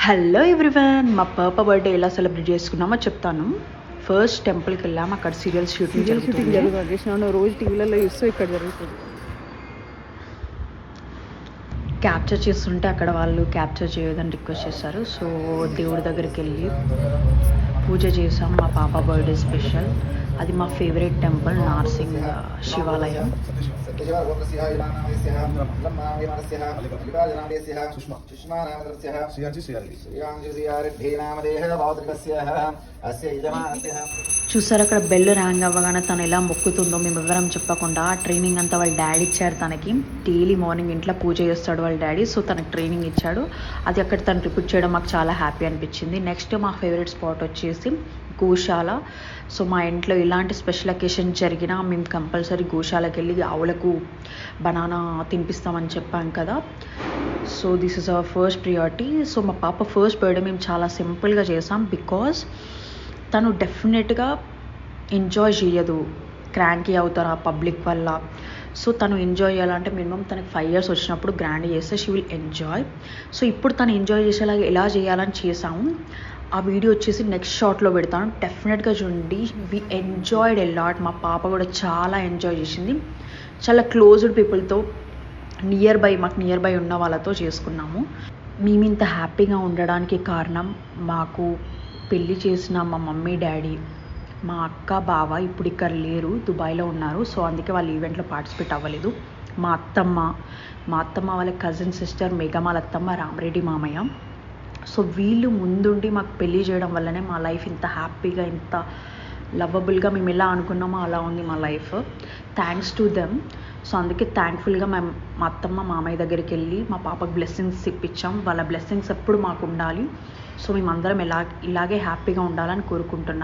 Hello everyone, మా పాప birthday ఎలా సెలబ్రేట్ చేసుకున్నామో చెప్తాను. ఫస్ట్ టెంపుల్కి వెళ్ళాము. అక్కడ సీరియల్ షూటింగ్ జరుగుతుంది. రోజు టీవీలలో చూస్తూ ఇక్కడ జరుగుతుంది. క్యాప్చర్ చేస్తుంటే అక్కడ వాళ్ళు క్యాప్చర్ చేయదని రిక్వెస్ట్ చేశారు. సో దేవుడి దగ్గరికి వెళ్ళి పూజ చేసాం. మా పాప బర్త్డే స్పెషల్. అది మా ఫేవరెట్ టెంపుల్, నార్సింగ్ శివాలయం. చూసారు అక్కడ బెల్ ర్యాంగ్ అవ్వగానే తను ఎలా మొక్కుతుందో మేము ఎవరం చెప్పకుండా. ట్రైనింగ్ అంతా వాళ్ళ డాడీ ఇచ్చారు తనకి. డైలీ మార్నింగ్ ఇంట్లో పూజ చేస్తాడు వాళ్ళ డాడీ. సో తనకి ట్రైనింగ్ ఇచ్చాడు. అది అక్కడ తను రిపీట్ చేయడం మాకు చాలా హ్యాపీ అనిపించింది. నెక్స్ట్ మా ఫేవరెట్ స్పాట్ వచ్చేసి గోశాల. సో మా ఇంట్లో ఇలాంటి స్పెషల్ అకేషన్ జరిగినా మేము కంపల్సరీ గోశాలకు వెళ్ళి ఆవులకు బనానా తినిపిస్తామని చెప్పాం కదా. So this is our first priority. So మా పాప ఫస్ట్ బర్త్డే మేము చాలా సింపుల్గా చేసాం. బికాజ్ తను డెఫినెట్గా ఎంజాయ్ చేయదు, క్రాంకీ అవుతారు ఆ పబ్లిక్ వల్ల. సో తను ఎంజాయ్ చేయాలంటే మినిమం తనకి 5 years వచ్చినప్పుడు గ్రాండ్ చేస్తే షీ విల్ ఎంజాయ్. సో ఇప్పుడు తను ఎంజాయ్ చేసేలాగా ఎలా చేయాలని చేసాము. ఆ వీడియో వచ్చేసి నెక్స్ట్ షార్ట్లో పెడతాను, డెఫినెట్గా చూడండి. We enjoyed a lot. మా పాప కూడా చాలా ఎంజాయ్ చేసింది. చాలా క్లోజ్డ్ పీపుల్తో, మాకు నియర్ బై ఉన్న వాళ్ళతో చేసుకున్నాము. మేము ఇంత హ్యాపీగా ఉండడానికి కారణం మాకు పెళ్ళి చేసిన మా మమ్మీ డాడీ, మా అక్క బావ ఇప్పుడు ఇక్కడ లేరు, దుబాయ్లో ఉన్నారు. సో అందుకే వాళ్ళు ఈవెంట్లో పార్టిసిపేట్ అవ్వలేదు. మా అత్తమ్మ వాళ్ళ కజిన్ సిస్టర్ మేఘమాల అత్తమ్మ, రామరెడ్డి మామయ్య. సో వీళ్ళు ముందుండి మాకు పెళ్ళి చేయడం వల్లనే మా లైఫ్ ఇంత హ్యాపీగా, ఇంత లవ్వబుల్గా మేము ఎలా అనుకున్నామో అలా ఉంది మా life. Thanks to them. So అందుకే థ్యాంక్ఫుల్గా మేము మా అత్తమ్మ మామయ్య దగ్గరికి వెళ్ళి మా పాపకు బ్లెస్సింగ్స్ ఇప్పించాం. వాళ్ళ బ్లెస్సింగ్స్ ఎప్పుడు మాకు ఉండాలి. సో మేమందరం ఇలాగే హ్యాపీగా ఉండాలని కోరుకుంటున్నాం.